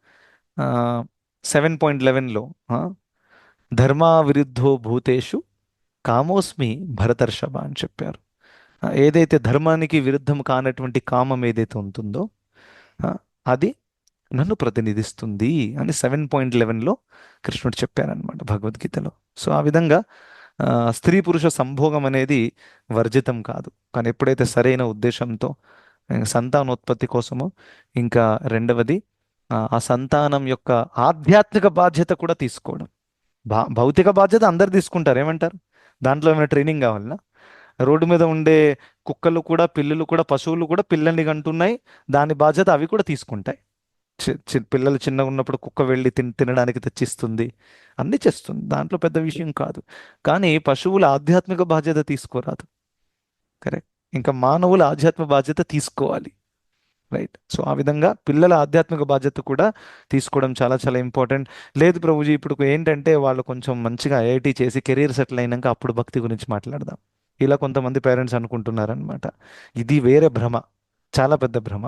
7.11లో ధర్మా విరుద్ధో భూతేషు కామోస్మి భరతర్షభ అని చెప్పారు. ఏదైతే ధర్మానికి విరుద్ధం కానటువంటి కామం ఏదైతే ఉంటుందో అది నన్ను ప్రతినిధిస్తుంది అని 7.11లో కృష్ణుడు చెప్పారనమాట భగవద్గీతలో. సో ఆ విధంగా స్త్రీ పురుష సంభోగం అనేది వర్జితం కాదు. కానీ ఎప్పుడైతే సరైన ఉద్దేశంతో సంతానోత్పత్తి కోసమో, ఇంకా రెండవది ఆ సంతానం యొక్క ఆధ్యాత్మిక బాధ్యత కూడా తీసుకోవడం. భౌతిక బాధ్యత అందరు తీసుకుంటారు, ఏమంటారు? దాంట్లో ఏమైనా ట్రైనింగ్ కావాలన్నా? రోడ్డు మీద ఉండే కుక్కలు కూడా, పిల్లులు కూడా, పశువులు కూడా పిల్లల్ని కంటున్నాయి, దాని బాధ్యత అవి కూడా తీసుకుంటాయి. పిల్లలు చిన్నగా ఉన్నప్పుడు కుక్క వెళ్ళి తినడానికి తెచ్చిస్తుంది, అన్నీ చేస్తుంది, దాంట్లో పెద్ద విషయం కాదు. కానీ పశువుల ఆధ్యాత్మిక బాధ్యత తీసుకోరాదు. కరెక్ట్. ఇంకా మానవుల ఆధ్యాత్మిక బాధ్యత తీసుకోవాలి. రైట్. సో ఆ విధంగా పిల్లల ఆధ్యాత్మిక బాధ్యత కూడా తీసుకోవడం చాలా చాలా ఇంపార్టెంట్. లేదు ప్రభుజీ, ఇప్పుడు ఏంటంటే వాళ్ళు కొంచెం మంచిగా ఐఐటి చేసి కెరీర్ సెటిల్ అయినాక అప్పుడు భక్తి గురించి మాట్లాడదాం, ఇలా కొంతమంది పేరెంట్స్ అనుకుంటున్నారనమాట. ఇది వేరే భ్రమ, చాలా పెద్ద భ్రమ.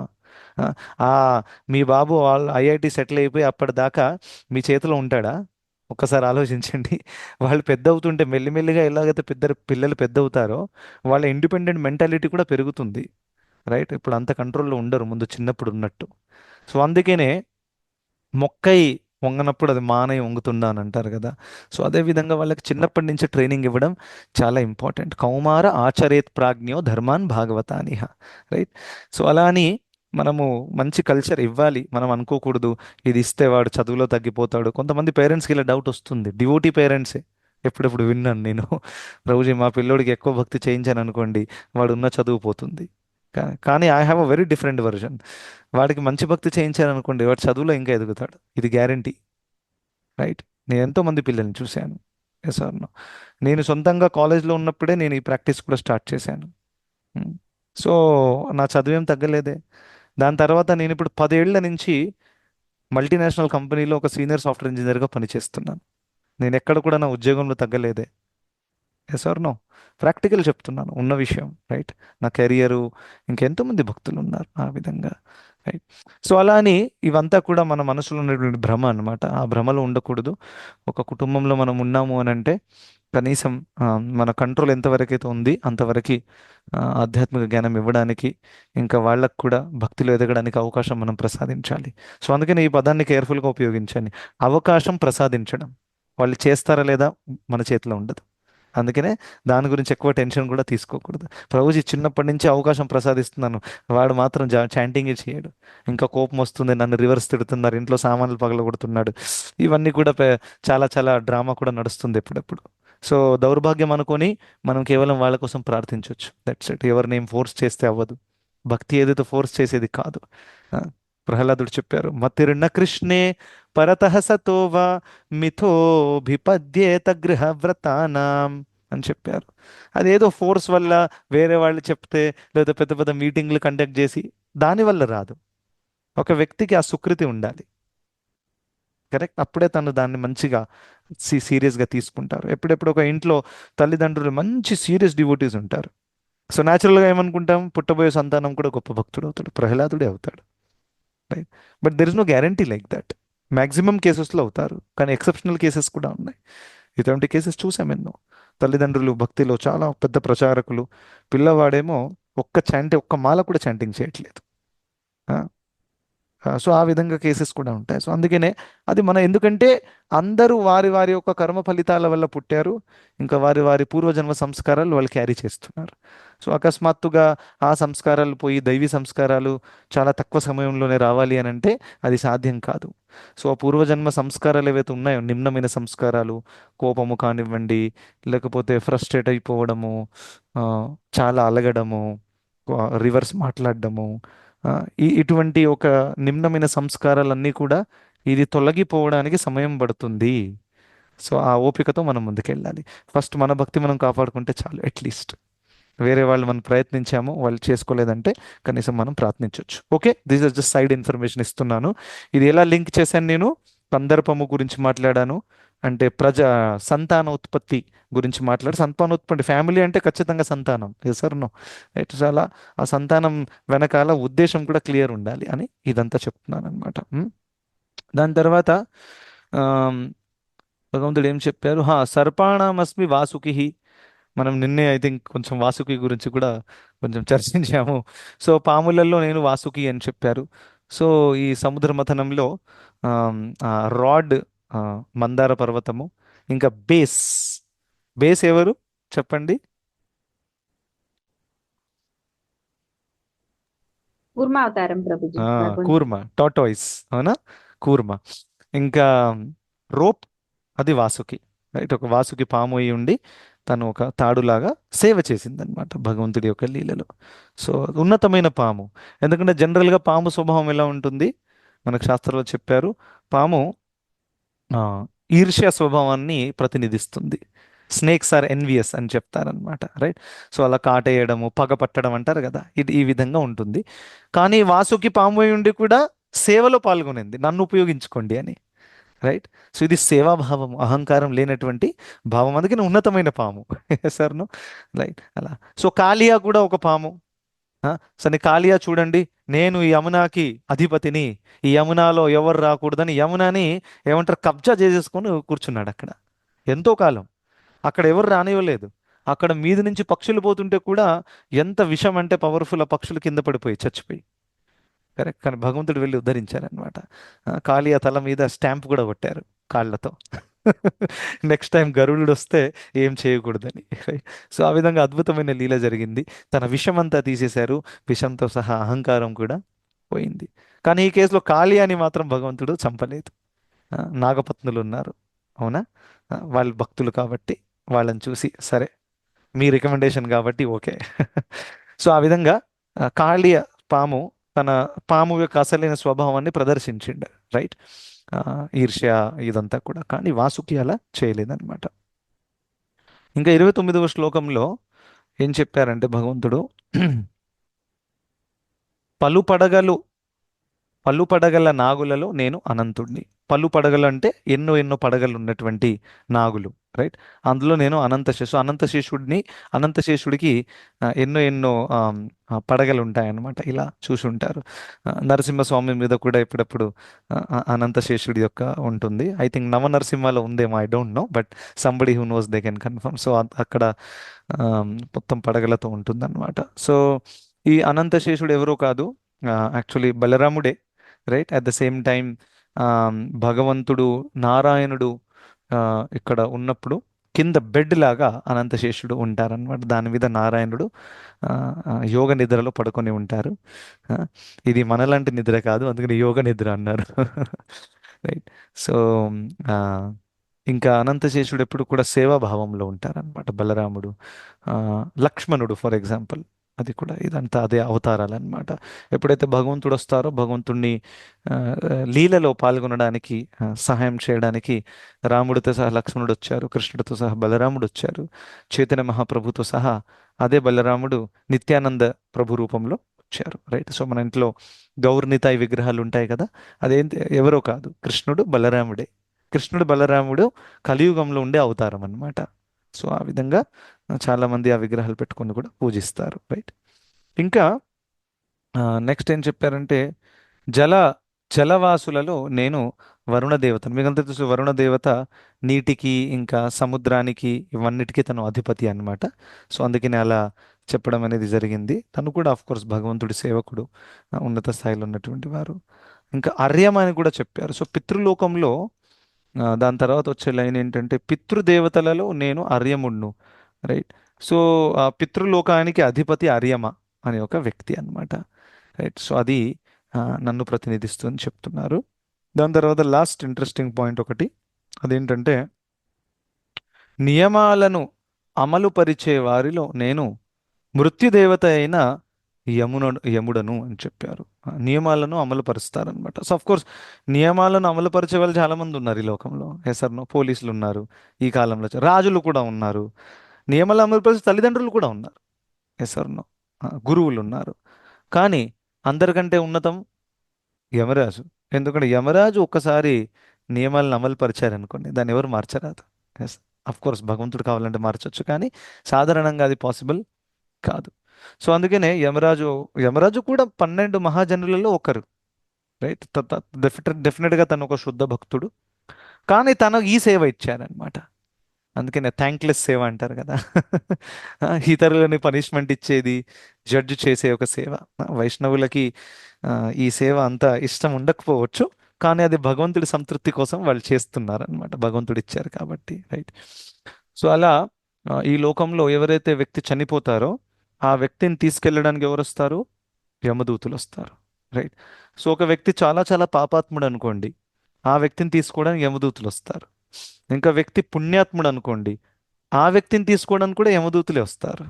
ఆ, ఆ, మీ బాబు వాళ్ళు ఐఐటి సెటిల్ అయిపోయి అప్పటిదాకా మీ చేతిలో ఉంటాడా? ఒక్కసారి ఆలోచించండి. వాళ్ళు పెద్ద అవుతుంటే మెల్లిమెల్లిగా ఎలాగైతే పిల్లలు పెద్ద అవుతారో వాళ్ళ ఇండిపెండెంట్ మెంటాలిటీ కూడా పెరుగుతుంది. రైట్. ఇప్పుడు అంత కంట్రోల్లో ఉండరు ముందు చిన్నప్పుడు ఉన్నట్టు. సో అందుకనే మొక్కై వంగనప్పుడు అది మానై వంగుతుందా అని అంటారు కదా. సో అదే విధంగా వాళ్ళకి చిన్నప్పటి నుంచి ట్రైనింగ్ ఇవ్వడం చాలా ఇంపార్టెంట్. కౌమార ఆచరేత్ ప్రాజ్ఞో ధర్మాన్ భాగవతానిహ. రైట్. సో అలా అని మనము మంచి కల్చర్ ఇవ్వాలి. మనం అనుకోకూడదు ఇది ఇస్తే వాడు చదువులో తగ్గిపోతాడు. కొంతమంది పేరెంట్స్కి ఇలా డౌట్ వస్తుంది, డివోటీ పేరెంట్సే. ఎప్పుడెప్పుడు విన్నాను నేను, ప్రభుజీ మా పిల్లోడికి ఎక్కువ భక్తి చేయించాను అనుకోండి, వాడు ఉన్న చదువు పోతుంది. కానీ I have a very different version. వాడికి మంచి భక్తి చేయించాను అనుకోండి, వాడు చదువులో ఇంకా ఎదుగుతాడు. ఇది గ్యారంటీ. రైట్. నేను ఎంతో మంది పిల్లల్ని చూశాను. Yes or no. నేను సొంతంగా కాలేజ్లో ఉన్నప్పుడే నేను ఈ ప్రాక్టీస్ కూడా స్టార్ట్ చేశాను. సో నా చదువు ఏం తగ్గలేదే. దాని తర్వాత నేను ఇప్పుడు 10 ఏళ్ల నుంచి మల్టీనేషనల్ కంపెనీలో ఒక సీనియర్ సాఫ్ట్వేర్ ఇంజనీర్గా పనిచేస్తున్నాను. నేను ఎక్కడ కూడా నా ఉద్యోగంలో తగ్గలేదే. Yes or no. ప్రాక్టికల్ చెప్తున్నాను ఉన్న విషయం. రైట్. నా కెరియరు, ఇంకెంతోమంది భక్తులు ఉన్నారు ఆ విధంగా. రైట్. సో అలా అని ఇవంతా కూడా మన మనసులో ఉన్నటువంటి భ్రమ అన్నమాట. ఆ భ్రమలో ఉండకూడదు. ఒక కుటుంబంలో మనం ఉన్నాము అని అంటే కనీసం మన కంట్రోల్ ఎంతవరకైతే ఉంది అంతవరకు ఆధ్యాత్మిక జ్ఞానం ఇవ్వడానికి, ఇంకా వాళ్ళకు కూడా భక్తిలో ఎదగడానికి అవకాశం మనం ప్రసాదించాలి. సో అందుకని ఈ పదాన్ని కేర్ఫుల్గా ఉపయోగించండి. అవకాశం ప్రసాదించడం. వాళ్ళు చేస్తారా లేదా మన చేతిలో ఉండదు. అందుకనే దాని గురించి ఎక్కువ టెన్షన్ కూడా తీసుకోకూడదు. ప్రభుజీ చిన్నప్పటి నుంచి అవకాశం ప్రసాదిస్తున్నాను, వాడు మాత్రం చాంటింగే చేయడు. ఇంకా కోపం వస్తుంది, నన్ను రివర్స్ తిడుతున్నారు, ఇంట్లో సామాన్లు పగలగొడుతున్నాడు. ఇవన్నీ కూడా చాలా చాలా డ్రామా కూడా నడుస్తుంది ఎప్పుడెప్పుడు. సో దౌర్భాగ్యం అనుకొని మనం కేవలం వాళ్ళ కోసం ప్రార్థించవచ్చు. That's it. ఎవరిని ఏం ఫోర్స్ చేస్తే అవ్వదు. భక్తి ఏదైతే ఫోర్స్ చేసేది కాదు. ఆ, ప్రహ్లాదుడు చెప్పారు, మతిర్న కృష్ణే పరతః సతోవా మిథోభిపద్యేత గృహవ్రతానాం అని చెప్పారు. అదేదో ఫోర్స్ వల్ల వేరే వాళ్ళు చెప్తే లేదా పెద్ద పెద్ద మీటింగ్లు కండక్ట్ చేసి దానివల్ల రాదు. ఒక వ్యక్తికి ఆ సుకృతి ఉండాలి. కరెక్ట్. అప్పుడే తను దాన్ని మంచిగా సీరియస్గా తీసుకుంటారు. ఎప్పుడెప్పుడు ఒక ఇంట్లో తల్లిదండ్రులు మంచి సీరియస్ డివోటీస్ ఉంటారు. సో న్యాచురల్గా ఏమనుకుంటాం, పుట్టబోయే సంతానం కూడా గొప్ప భక్తుడు అవుతాడు, ప్రహ్లాదుడే అవుతాడు. Right. But there is no guarantee like that. Maximum కేసెస్లో అవుతారు, కానీ ఎక్సెప్షనల్ కేసెస్ కూడా ఉన్నాయి. ఇటువంటి కేసెస్ చూసాం ఎన్నో. తల్లిదండ్రులు భక్తిలో చాలా పెద్ద ప్రచారకులు, పిల్లవాడేమో ఒక్క మాల కూడా చాంటింగ్ చేయట్లేదు. సో ఆ విధంగా కేసెస్ కూడా ఉంటాయి. సో అందుకనే అది ఎందుకంటే అందరూ వారి వారి యొక్క కర్మ ఫలితాల వల్ల పుట్టారు, ఇంకా వారి వారి పూర్వజన్మ సంస్కారాలు వాళ్ళు క్యారీ చేస్తున్నారు. సో అకస్మాత్తుగా ఆ సంస్కారాలు పోయి దైవీ సంస్కారాలు చాలా తక్కువ సమయంలోనే రావాలి అని అంటే అది సాధ్యం కాదు. సో ఆ పూర్వజన్మ సంస్కారాలు ఏవైతే ఉన్నాయో, నిమ్నమైన సంస్కారాలు, కోపము కానివ్వండి, లేకపోతే ఫ్రస్ట్రేట్ అయిపోవడము, ఆ, చాలా అలగడము, రివర్స్ మాట్లాడడము, ఆ, ఇటువంటి ఒక నిమ్నమైన సంస్కారాలన్నీ కూడా ఇది తొలగిపోవడానికి సమయం పడుతుంది. సో ఆ ఓపికతో మనం ముందుకెళ్ళాలి. ఫస్ట్ మన భక్తి మనం కాపాడుకుంటే చాలు. అట్లీస్ట్ వేరే వాళ్ళు మనం ప్రయత్నించాము, వాళ్ళు చేసుకోలేదంటే కనీసం మనం ప్రార్థించవచ్చు. Okay, this is just side information ఇస్తున్నాను. ఇది ఎలా లింక్ చేశాను నేను? సందర్భము గురించి మాట్లాడాను, అంటే సంతాన ఉత్పత్తి గురించి సంతానోత్పత్తి, ఫ్యామిలీ అంటే ఖచ్చితంగా సంతానం. Sir no. రైట్. చాలా ఆ సంతానం వెనకాల ఉద్దేశం కూడా క్లియర్ ఉండాలి అని ఇదంతా చెప్తున్నాను అనమాట. దాని తర్వాత ఆమ్, భగవంతుడు ఏం చెప్పారు? సర్పాణమస్మి వాసుకి. మనం నిన్నే ఐ థింక్ కొంచెం వాసుకి గురించి కూడా కొంచెం చర్చించాము. సో పాములలో నేను వాసుకి అని చెప్పారు. సో ఈ సముద్ర మథనంలో ఆ రాడ్, మందార పర్వతము, ఇంకా బేస్. బేస్ ఎవరు చెప్పండి? కూర్మావతారం ప్రభుజీ. భగవంతుడు. కూర్మ, టాటాయిస్. అవునా, కూర్మ. ఇంకా రోప్, అది వాసుకి. రైట్. ఒక వాసుకి పాము అయి ఉండి తను ఒక తాడులాగా సేవ చేసిందనమాట భగవంతుడి యొక్క లీలలో. సో ఉన్నతమైన పాము. ఎందుకంటే జనరల్గా పాము స్వభావం ఎలా ఉంటుంది మనకు శాస్త్రంలో చెప్పారు. పాము ఈర్ష్య స్వభావాన్ని ప్రతినిధిస్తుంది. స్నేక్స్ ఆర్ ఎన్వియస్ అని చెప్తారనమాట, రైట్? సో అలా కాటేయడము, పగ పట్టడం అంటారు కదా, ఇది ఈ విధంగా ఉంటుంది. కానీ వాసుకి పాము అయి ఉండి కూడా సేవలో పాల్గొనింది, నన్ను ఉపయోగించుకోండి అని, రైట్? సో ఇది సేవాభావం, అహంకారం లేనటువంటి భావం, అందుకని ఉన్నతమైన పాము. సార్ను రైట్ అలా. సో కాళియా కూడా ఒక పాము. సరే కాళియా చూడండి, నేను ఈ యమునాకి అధిపతిని, ఈ యమునాలో ఎవరు రాకూడదని యమునాని ఏమంటారు కబ్జా చేసేసుకొని కూర్చున్నాడు అక్కడ ఎంతో కాలం. అక్కడ ఎవరు రానివ్వలేదు. అక్కడ మీది నుంచి పక్షులు పోతుంటే కూడా ఎంత విషం అంటే పవర్ఫుల్, ఆ పక్షులు కింద పడిపోయి చచ్చిపోయి, కరెక్ట్. కానీ భగవంతుడు వెళ్ళి ఉద్ధరించారనమాట. కాళియా తల మీద స్టాంప్ కూడా కొట్టారు కాళ్ళతో. నెక్స్ట్ టైం గరుడు వస్తే ఏం చేయకూడదని. సో ఆ విధంగా అద్భుతమైన లీల జరిగింది. తన విషం అంతా తీసేశారు, విషంతో సహా అహంకారం కూడా పోయింది. కానీ ఈ కేసులో కాళియాని మాత్రం భగవంతుడు చంపలేదు. నాగపత్నులు ఉన్నారు, అవునా? వాళ్ళు భక్తులు కాబట్టి వాళ్ళని చూసి సరే మీ రికమెండేషన్ కాబట్టి ఓకే. సో ఆ విధంగా కాళియ పాము తన పాము యొక్క అసలైన స్వభావాన్ని ప్రదర్శించిండు, రైట్? ఈర్ష్య ఇదంతా కూడా. కానీ వాసుకి అలా చేయలేదన్నమాట. ఇంకా 29వ శ్లోకంలో ఏం చెప్పారంటే భగవంతుడు, పలుపడగలు పలుపడగల నాగులలో నేను అనంతుడిని. పలుపడగలు అంటే ఎన్నో ఎన్నో పడగలు ఉన్నటువంటి నాగులు, రైట్? అందులో నేను అనంతశేషు, అనంతశేషుడిని. అనంతశేషుడికి ఎన్నో ఎన్నో పడగలు ఉంటాయన్నమాట, ఇలా చూసి ఉంటారు. నరసింహస్వామి మీద కూడా ఎప్పుడప్పుడు అనంతశేషుడి యొక్క ఉంటుంది. ఐ థింక్ నవనరసింహలో ఉందేమో, I don't know, but somebody who knows they can confirm. So అక్కడ మొత్తం పడగలతో ఉంటుందన్నమాట. సో ఈ అనంతశేషుడు ఎవరో కాదు, యాక్చువల్లీ బలరాముడే, right? At the same time భగవంతుడు నారాయణుడు ఇక్కడ ఉన్నప్పుడు కింద బెడ్ లాగా అనంతశేషుడు ఉంటారనమాట. దాని మీద నారాయణుడు యోగ నిద్రలో పడుకొని ఉంటారు. ఆ, ఇది మనలాంటి నిద్ర కాదు, అందుకని యోగ నిద్ర అన్నారు. రైట్. సో ఇంకా అనంతశేషుడు ఎప్పుడు కూడా సేవాభావంలో ఉంటారనమాట. బలరాముడు, లక్ష్మణుడు ఫర్ ఎగ్జాంపుల్, అది కూడా ఇదంతా అదే అవతారాలు అనమాట. ఎప్పుడైతే భగవంతుడు వస్తారో భగవంతుణ్ణి లీలలో పాల్గొనడానికి, సహాయం చేయడానికి రాముడితో సహా లక్ష్మణుడు వచ్చారు, కృష్ణుడితో సహా బలరాముడు వచ్చారు, చైతన్య మహాప్రభుతో సహా అదే బలరాముడు నిత్యానంద ప్రభు రూపంలో వచ్చారు, రైట్? సో మన ఇంట్లో గౌర్నితాయి విగ్రహాలు ఉంటాయి కదా, అదేంటి ఎవరో కాదు, కృష్ణుడు బలరాముడే. కృష్ణుడు బలరాముడు కలియుగంలో ఉండే అవతారం అన్నమాట. సో ఆ విధంగా చాలా మంది ఆ విగ్రహాలు పెట్టుకొని కూడా పూజిస్తారు, రైట్? ఇంకా నెక్స్ట్ ఏం చెప్పారంటే, జల జలవాసులలో నేను వరుణ దేవతను. మీకు అంతా తెలుసు, వరుణ దేవత నీటికి ఇంకా సముద్రానికి ఇవన్నిటికీ తను అధిపతి అన్నమాట. సో అందుకని అలా చెప్పడం అనేది జరిగింది. తను కూడా ఆఫ్ కోర్స్ భగవంతుడి సేవకుడు, ఉన్నత స్థాయిలో ఉన్నటువంటి వారు. ఇంకా అర్యమ అని కూడా చెప్పారు. సో పితృలోకంలో దాని తర్వాత వచ్చే లైన్ ఏంటంటే, పితృదేవతలలో నేను అర్యముణ్ణు, రైట్? సో ఆ పితృలోకానికి అధిపతి అర్యమ అనే ఒక వ్యక్తి అన్నమాట, రైట్? సో అది నన్ను ప్రతినిధిస్తుంది చెప్తున్నారు. దాని తర్వాత లాస్ట్ ఇంట్రెస్టింగ్ పాయింట్ ఒకటి, అదేంటంటే, నియమాలను అమలు పరిచే వారిలో నేను మృత్యుదేవత అయిన యముడను అని చెప్పారు. నియమాలను అమలు పరుస్తారనమాట. సో ఆఫ్ కోర్స్ నియమాలను అమలు పరిచే వాళ్ళు చాలా మంది ఉన్నారు ఈ లోకంలో, ఎసర్నో పోలీసులు ఉన్నారు, ఈ కాలంలో రాజులు కూడా ఉన్నారు, నియమాలు అమలు పరిచే తల్లిదండ్రులు కూడా ఉన్నారు, ఎసర్నో గురువులు ఉన్నారు. కానీ అందరికంటే ఉన్నతం యమరాజు. ఎందుకంటే యమరాజు ఒక్కసారి నియమాలను అమలు పరిచారనుకోండి, దాన్ని ఎవరు మార్చరాదు. ఎస్, అఫ్ కోర్స్ భగవంతుడు కావాలంటే మార్చొచ్చు, కానీ సాధారణంగా అది పాసిబుల్ కాదు. సో అందుకనే యమరాజు యమరాజు కూడా 12 మహాజనులలో ఒకరు, రైట్? డెఫినెట్గా తను ఒక శుద్ధ భక్తుడు, కానీ తను ఈ సేవ ఇచ్చారనమాట. అందుకనే థ్యాంక్లెస్ సేవ అంటారు కదా. ఇతరులని పనిష్మెంట్ ఇచ్చేది, జడ్జి చేసే ఒక సేవ. వైష్ణవులకి ఈ సేవ అంత ఇష్టం ఉండకపోవచ్చు, కానీ అది భగవంతుడి సంతృప్తి కోసం వాళ్ళు చేస్తున్నారు అనమాట, భగవంతుడు ఇచ్చారు కాబట్టి, రైట్? సో అలా ఈ లోకంలో ఎవరైతే వ్యక్తి చనిపోతారో ఆ వ్యక్తిని తీసుకెళ్ళడానికి ఎవరు వస్తారు? యమదూతులు వస్తారు, రైట్? సో ఒక వ్యక్తి చాలా చాలా పాపాత్ముడు అనుకోండి, ఆ వ్యక్తిని తీసుకోవడానికి యమదూతులు వస్తారు. ఇంకా వ్యక్తి పుణ్యాత్ముడు అనుకోండి, ఆ వ్యక్తిని తీసుకోవడానికి కూడా యమదూతులే వస్తారు,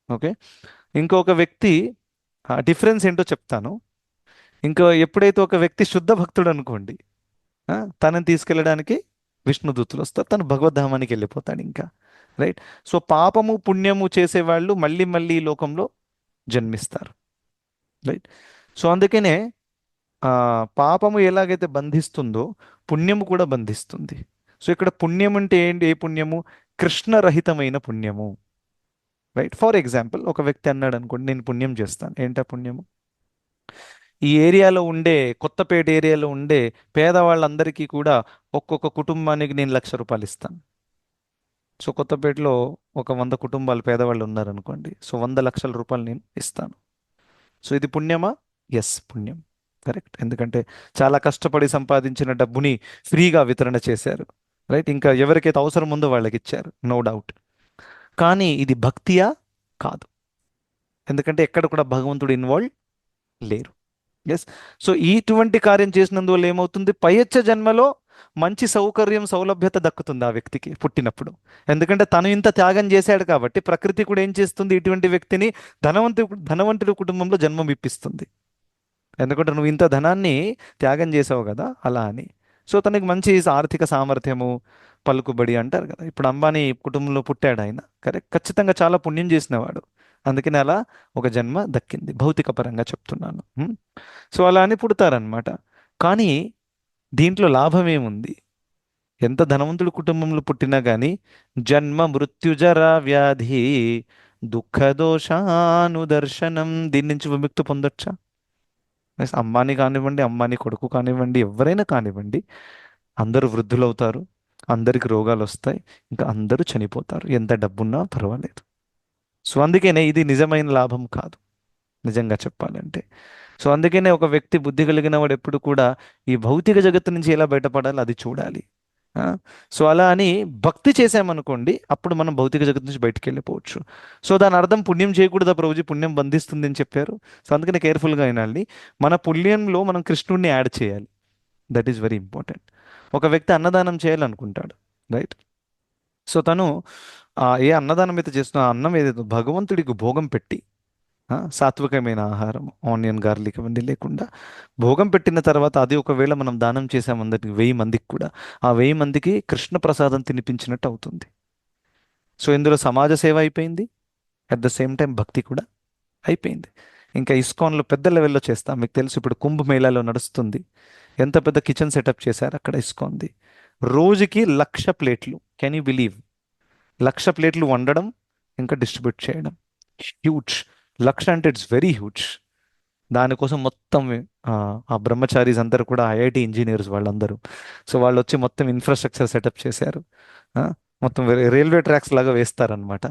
ఓకే? ఇంకొక వ్యక్తి డిఫరెన్స్ ఏంటో చెప్తాను. ఇంకా ఎప్పుడైతే ఒక వ్యక్తి శుద్ధ భక్తుడు అనుకోండి, తనని తీసుకెళ్ళడానికి విష్ణుదూతులు వస్తారు, తను భగవద్ధామానికి వెళ్ళిపోతాడు ఇంకా. రైట్. సో పాపము పుణ్యము చేసేవాళ్ళు మళ్ళీ మళ్ళీ ఈ లోకంలో జన్మిస్తారు. రైట్. సో అందుకనే పాపము ఎలాగైతే బంధిస్తుందో పుణ్యము కూడా బంధిస్తుంది. సో ఇక్కడ పుణ్యం అంటే ఏంటి? ఏ పుణ్యము? కృష్ణరహితమైన పుణ్యము. రైట్. ఫర్ ఎగ్జాంపుల్, ఒక వ్యక్తి అన్నాడు అనుకోండి, నేను పుణ్యం చేస్తాను. ఏంటా పుణ్యము? ఈ ఏరియాలో ఉండే, కొత్తపేట ఏరియాలో ఉండే పేదవాళ్ళందరికీ కూడా ఒక్కొక్క కుటుంబానికి నేను ₹1,00,000 ఇస్తాను. సో కొత్తపేటలో ఒక 100 కుటుంబాలు పేదవాళ్ళు ఉన్నారనుకోండి. సో 100 లక్షల రూపాయలు నేను ఇస్తాను. సో ఇది పుణ్యమా? ఎస్, పుణ్యం. కరెక్ట్. ఎందుకంటే చాలా కష్టపడి సంపాదించిన డబ్బుని ఫ్రీగా వితరణ చేశారు. రైట్. ఇంకా ఎవరికైతే అవసరం ఉందో వాళ్ళకి ఇచ్చారు, నో డౌట్. కానీ ఇది భక్తియా? కాదు. ఎందుకంటే ఎక్కడ కూడా భగవంతుడు ఇన్వాల్వ్ లేరు. ఎస్. సో ఇటువంటి కార్యం చేసినందువల్ల ఏమవుతుంది? పైచ్చ జన్మలో మంచి సౌకర్యం, సౌలభ్యత దక్కుతుంది ఆ వ్యక్తికి పుట్టినప్పుడు. ఎందుకంటే తను ఇంత త్యాగం చేశాడు కాబట్టి ప్రకృతి కూడా ఏం చేస్తుంది? ఇటువంటి వ్యక్తిని ధనవంతుడి కుటుంబంలో జన్మం ఇప్పిస్తుంది. ఎందుకంటే నువ్వు ఇంత ధనాన్ని త్యాగం చేసావు కదా, అలా అని. సో తనకి మంచి ఆర్థిక సామర్థ్యము, పలుకుబడి అంటారు కదా. ఇప్పుడు అంబానీ కుటుంబంలో పుట్టాడు ఆయన. కరెక్ట్. ఖచ్చితంగా చాలా పుణ్యం చేసినవాడు. అందుకని అలా ఒక జన్మ దక్కింది, భౌతిక పరంగా చెప్తున్నాను. సో అలా అని పుడతారనమాట. కానీ దీంట్లో లాభం ఏముంది? ఎంత ధనవంతుడి కుటుంబంలో పుట్టినా కానీ జన్మ మృత్యుజరా వ్యాధి దుఃఖ దోషానుదర్శనం, దీని నుంచి విముక్తి పొందొచ్చా? అంబానీ కానివ్వండి, అంబానీ కొడుకు కానివ్వండి, ఎవరైనా కానివ్వండి, అందరూ వృద్ధులవుతారు, అందరికి రోగాలు వస్తాయి, ఇంకా అందరూ చనిపోతారు, ఎంత డబ్బున్నా పర్వాలేదు. సో అందుకనే ఇది నిజమైన లాభం కాదు, నిజంగా చెప్పాలంటే. సో అందుకనే ఒక వ్యక్తి బుద్ధి కలిగిన వాడు ఎప్పుడు కూడా ఈ భౌతిక జగత్తు నుంచి ఎలా బయటపడాలి అది చూడాలి. సో అలా అని భక్తి చేసామనుకోండి, అప్పుడు మనం భౌతిక జగత్తు నుంచి బయటికి వెళ్ళిపోవచ్చు. సో దాని అర్థం పుణ్యం చేయకూడదా ప్రభుజీ, పుణ్యం బంధిస్తుంది అని చెప్పారు. సో అందుకని కేర్ఫుల్గా వినాలి. మన పుణ్యంలో మనం కృష్ణుడిని యాడ్ చేయాలి. That is very important. ఒక వ్యక్తి అన్నదానం చేయాలనుకుంటాడు. రైట్. సో తను ఏ అన్నదానం అయితే చేస్తున్నా, ఆ అన్నం ఏదైతే భగవంతుడికి భోగం పెట్టి, సాత్వికమైన ఆహారం, ఆనియన్, గార్లిక్ అవన్నీ లేకుండా భోగం పెట్టిన తర్వాత అది ఒకవేళ మనం దానం చేసాం అందరికి, 1000 మందికి కూడా, ఆ 1000 మందికి కృష్ణ ప్రసాదం తినిపించినట్టు అవుతుంది. సో ఇందులో సమాజ సేవ అయిపోయింది, అట్ ద సేమ్ టైం భక్తి కూడా అయిపోయింది. ఇంకా ఇస్కాన్లో పెద్ద లెవెల్లో చేస్తాం. మీకు తెలుసు, ఇప్పుడు కుంభ మేళాలో నడుస్తుంది. ఎంత పెద్ద కిచెన్ సెటప్ చేశారు అక్కడ ఇస్కాన్ది. రోజుకి 1,00,000 ప్లేట్లు. Can you believe? 1,00,000 ప్లేట్లు వండడం, ఇంకా డిస్ట్రిబ్యూట్ చేయడం. హ్యూజ్. 1,00,000 అంటే ఇట్స్ వెరీ హ్యూజ్. దానికోసం మొత్తం ఆ బ్రహ్మచారీస్ అందరూ కూడా ఐఐటి ఇంజనీర్స్ వాళ్ళందరూ. సో వాళ్ళు వచ్చి మొత్తం ఇన్ఫ్రాస్ట్రక్చర్ సెటప్ చేశారు. మొత్తం రైల్వే ట్రాక్స్ లాగా వేస్తారనమాట,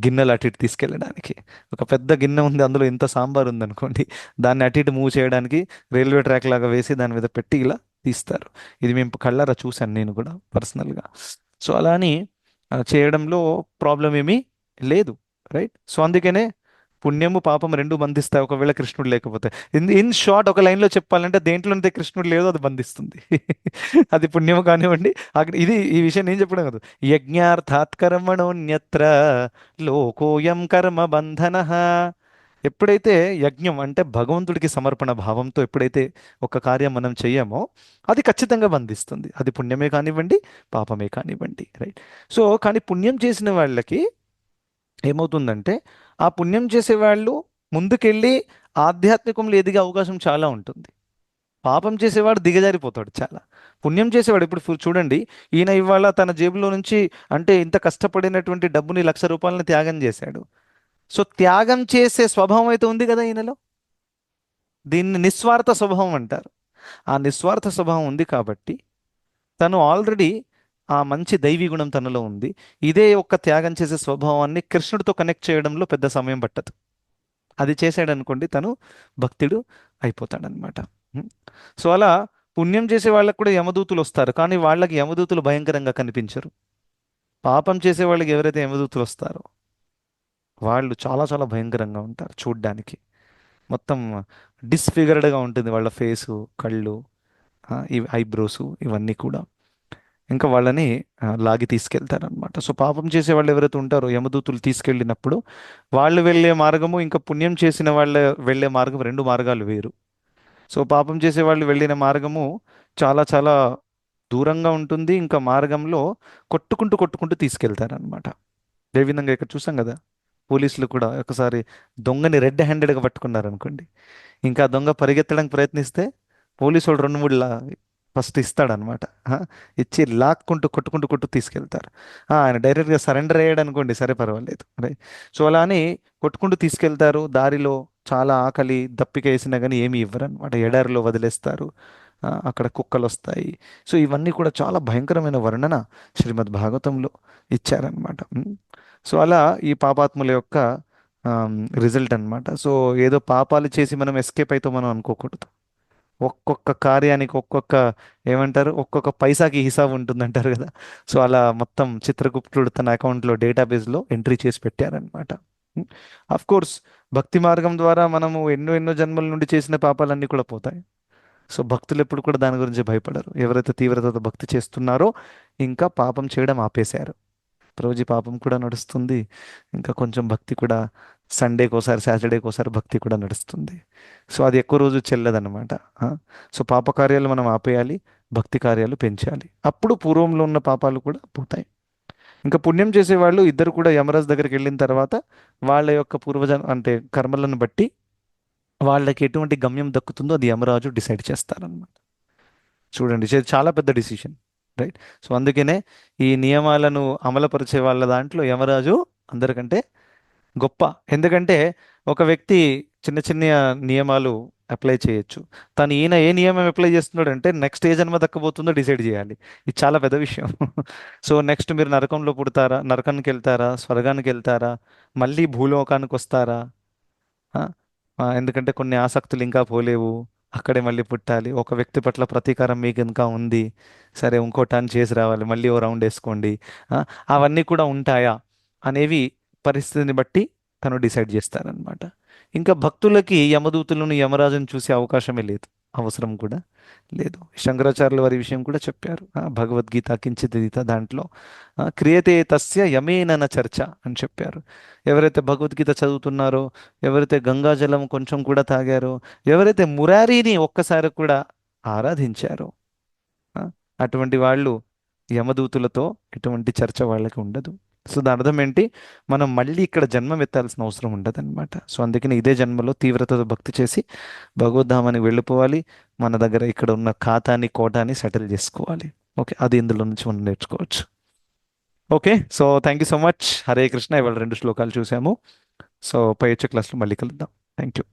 గిన్నెలు అటు ఇటు తీసుకెళ్ళడానికి. ఒక పెద్ద గిన్నె ఉంది, అందులో ఇంత సాంబార్ ఉందనుకోండి, దాన్ని అటు ఇటు మూవ్ చేయడానికి రైల్వే ట్రాక్ లాగా వేసి దాని మీద పెట్టి ఇలా తీస్తారు. ఇది మేము కళ్ళారా చూశాను నేను కూడా పర్సనల్గా. సో అలా అని చేయడంలో ప్రాబ్లం ఏమీ లేదు. రైట్. సో అందుకనే పుణ్యము పాపం రెండు బంధిస్తాయి ఒకవేళ కృష్ణుడు లేకపోతే. ఇన్ షార్ట్ ఒక లైన్లో చెప్పాలంటే, దేంట్లోనైతే కృష్ణుడు లేదో అది బంధిస్తుంది. అది పుణ్యము కానివ్వండి. అక్కడ ఈ విషయం నేను చెప్పడం కాదు. యజ్ఞార్థాత్ కర్మణోన్యత్ర లోకోయం కర్మ బంధన. ఎప్పుడైతే యజ్ఞం అంటే భగవంతుడికి సమర్పణ భావంతో ఎప్పుడైతే ఒక కార్యం మనం చెయ్యమో అది ఖచ్చితంగా బంధిస్తుంది. అది పుణ్యమే కానివ్వండి, పాపమే కానివ్వండి. రైట్. సో కానీ పుణ్యం చేసిన వాళ్ళకి ఏమవుతుందంటే, ఆ పుణ్యం చేసేవాళ్ళు ముందుకెళ్ళి ఆధ్యాత్మికంలో ఎదిగే అవకాశం చాలా ఉంటుంది. పాపం చేసేవాడు దిగజారిపోతాడు చాలా. పుణ్యం చేసేవాడు ఇప్పుడు చూడండి, ఈయన ఇవాళ తన జేబులో నుంచి, అంటే ఇంత కష్టపడినటువంటి డబ్బుని ₹1,00,000 త్యాగం చేశాడు. సో త్యాగం చేసే స్వభావం అయితే ఉంది కదా ఈయనలో. దీన్ని నిస్వార్థ స్వభావం అంటారు. ఆ నిస్వార్థ స్వభావం ఉంది కాబట్టి తను ఆల్రెడీ ఆ మంచి దైవీ గుణం తనలో ఉంది. ఇదే ఒక్క త్యాగం చేసే స్వభావాన్ని కృష్ణుడితో కనెక్ట్ చేయడంలో పెద్ద సమయం పట్టదు. అది చేశాడనుకోండి, తను భక్తుడు అయిపోతాడనమాట. సో అలా పుణ్యం చేసే వాళ్ళకి కూడా యమదూతులు వస్తారు, కానీ వాళ్ళకి యమదూతులు భయంకరంగా కనిపించరు. పాపం చేసే వాళ్ళకి ఎవరైతే యమదూతులు వస్తారో వాళ్ళు చాలా చాలా భయంకరంగా ఉంటారు చూడ్డానికి. మొత్తం డిస్ఫిగర్డ్గా ఉంటుంది వాళ్ళ ఫేసు, కళ్ళు, ఇవి ఐబ్రోసు, ఇవన్నీ కూడా. ఇంకా వాళ్ళని లాగి తీసుకెళ్తారనమాట. సో పాపం చేసే వాళ్ళు ఎవరైతే ఉంటారో యమదూతులు తీసుకెళ్ళినప్పుడు వాళ్ళు వెళ్ళే మార్గము, ఇంకా పుణ్యం చేసిన వాళ్ళ వెళ్ళే మార్గం, 2 మార్గాలు వేరు. సో పాపం చేసే వాళ్ళు వెళ్ళిన మార్గము చాలా చాలా దూరంగా ఉంటుంది. ఇంకా మార్గంలో కొట్టుకుంటూ కొట్టుకుంటూ తీసుకెళ్తారనమాట. ఏ విధంగా ఇక్కడ చూసాం కదా, పోలీసులు కూడా ఒకసారి దొంగని రెడ్ హ్యాండెడ్గా పట్టుకున్నారు అనుకోండి, ఇంకా ఆ దొంగ పరిగెత్తడానికి ప్రయత్నిస్తే పోలీసు వాళ్ళు రెండు మూడు ఫస్ట్ ఇస్తాడనమాట. ఇచ్చి లాక్కుంటూ కొట్టుకుంటూ కొట్టు తీసుకెళ్తారు. ఆయన డైరెక్ట్గా సరెండర్ అయ్యాడు అనుకోండి, సరే పర్వాలేదు. సో అలా అని కొట్టుకుంటూ తీసుకెళ్తారు. దారిలో చాలా ఆకలి దప్పిక వేసినా కానీ ఏమీ ఇవ్వరు అనమాట, ఎడారిలో వదిలేస్తారు. అక్కడ కుక్కలు వస్తాయి. సో ఇవన్నీ కూడా చాలా భయంకరమైన వర్ణన శ్రీమద్ భాగవతంలో ఇచ్చారనమాట. సో అలా ఈ పాపాత్ముల యొక్క రిజల్ట్ అన్నమాట. సో ఏదో పాపాలు చేసి మనం ఎస్కేప్ అయితే మనం అనుకోకూడదు. ఒక్కొక్క కార్యానికి ఒక్కొక్క, ఏమంటారు, ఒక్కొక్క పైసాకి హిసాబు ఉంటుంది అంటారు కదా. సో అలా మొత్తం చిత్రగుప్తుడు తన అకౌంట్లో డేటాబేస్లో ఎంట్రీ చేసి పెట్టారనమాట. అఫ్ కోర్స్ భక్తి మార్గం ద్వారా మనము ఎన్నో ఎన్నో జన్మల నుండి చేసిన పాపాలన్నీ కూడా పోతాయి. సో భక్తులు ఎప్పుడు కూడా దాని గురించి భయపడరు. ఎవరైతే తీవ్రతతో భక్తి చేస్తున్నారో ఇంకా పాపం చేయడం ఆపేశారు. రోజు పాపం కూడా నడుస్తుంది, ఇంకా కొంచెం భక్తి కూడా, సండేకి ఒకసారి సాటర్డేకి ఒకసారి భక్తి కూడా నడుస్తుంది. సో అది ఎక్కువ రోజు చెల్లదన్నమాట. సో పాప కార్యాలు మనం ఆపేయాలి, భక్తి కార్యాలు పెంచాలి. అప్పుడు పూర్వంలో ఉన్న పాపాలు కూడా పోతాయి. ఇంకా పుణ్యం చేసేవాళ్ళు ఇద్దరు కూడా యమరాజు దగ్గరికి వెళ్ళిన తర్వాత వాళ్ళ యొక్క అంటే కర్మలను బట్టి వాళ్ళకి ఎటువంటి గమ్యం దక్కుతుందో అది యమరాజు డిసైడ్ చేస్తారనమాట. చూడండి, ఇది చాలా పెద్ద డిసిషన్, రైట్? సో అందుకనే ఈ నియమాలను అమలుపరిచే వాళ్ళ దాంట్లో యమరాజు అందరికంటే గొప్ప. ఎందుకంటే ఒక వ్యక్తి చిన్న చిన్న నియమాలు అప్లై చేయొచ్చు, తను ఈయన ఏ నియమం అప్లై చేస్తున్నాడు అంటే నెక్స్ట్ ఏ జన్మ దక్కబోతుందో డిసైడ్ చేయాలి. ఇది చాలా పెద్ద విషయం. సో నెక్స్ట్ మీరు నరకంలో పుడతారా, నరకానికి వెళ్తారా, స్వర్గానికి వెళ్తారా, మళ్ళీ భూలోకానికి వస్తారా? ఆ, ఎందుకంటే కొన్ని ఆసక్తులు ఇంకా పోలేవు, అక్కడే మళ్ళీ పుట్టాలి. ఒక వ్యక్తి పట్ల ప్రతీకారం మీకు ఇంకా ఉంది, సరే ఇంకో టర్న్ చేసి రావాలి, మళ్ళీ ఓ రౌండ్ వేసుకోండి. ఆ, అవన్నీ కూడా ఉంటాయా అనేవి పరిస్థితిని బట్టి తను డిసైడ్ చేస్తారనమాట. ఇంకా భక్తులకి యమదూతులను యమరాజును చూసే అవకాశమే లేదు, అవసరం కూడా లేదు. శంకరాచార్యుల వారి విషయం కూడా చెప్పారు భగవద్గీత కించిత్ దాంట్లో, క్రియతే తస్య యమేనన చర్చ అని చెప్పారు. ఎవరైతే భగవద్గీత చదువుతున్నారో, ఎవరైతే గంగాజలం కొంచెం కూడా తాగారో, ఎవరైతే మురారీని ఒక్కసారి కూడా ఆరాధించారో, ఆ, అటువంటి వాళ్ళు యమదూతులతో ఎటువంటి చర్చ వాళ్ళకి ఉండదు. సో దాని అర్థం ఏంటి, మనం మళ్ళీ ఇక్కడ జన్మం ఎత్తాల్సిన అవసరం ఉండదన్నమాట. సో అందుకని ఇదే జన్మలో తీవ్రతతో భక్తి చేసి భగవద్ధామానికి వెళ్ళిపోవాలి. మన దగ్గర ఇక్కడ ఉన్న ఖాతాని కోటాని సెటిల్ చేసుకోవాలి. ఓకే, అది ఇందులో నుంచి మనం నేర్చుకోవచ్చు. Okay, so thank you so much. Hare Krishna. ఇవాళ 2 శ్లోకాలు చూసాము. సో పై వచ్చే క్లాస్లో మళ్ళీ కలుద్దాం. Thank you.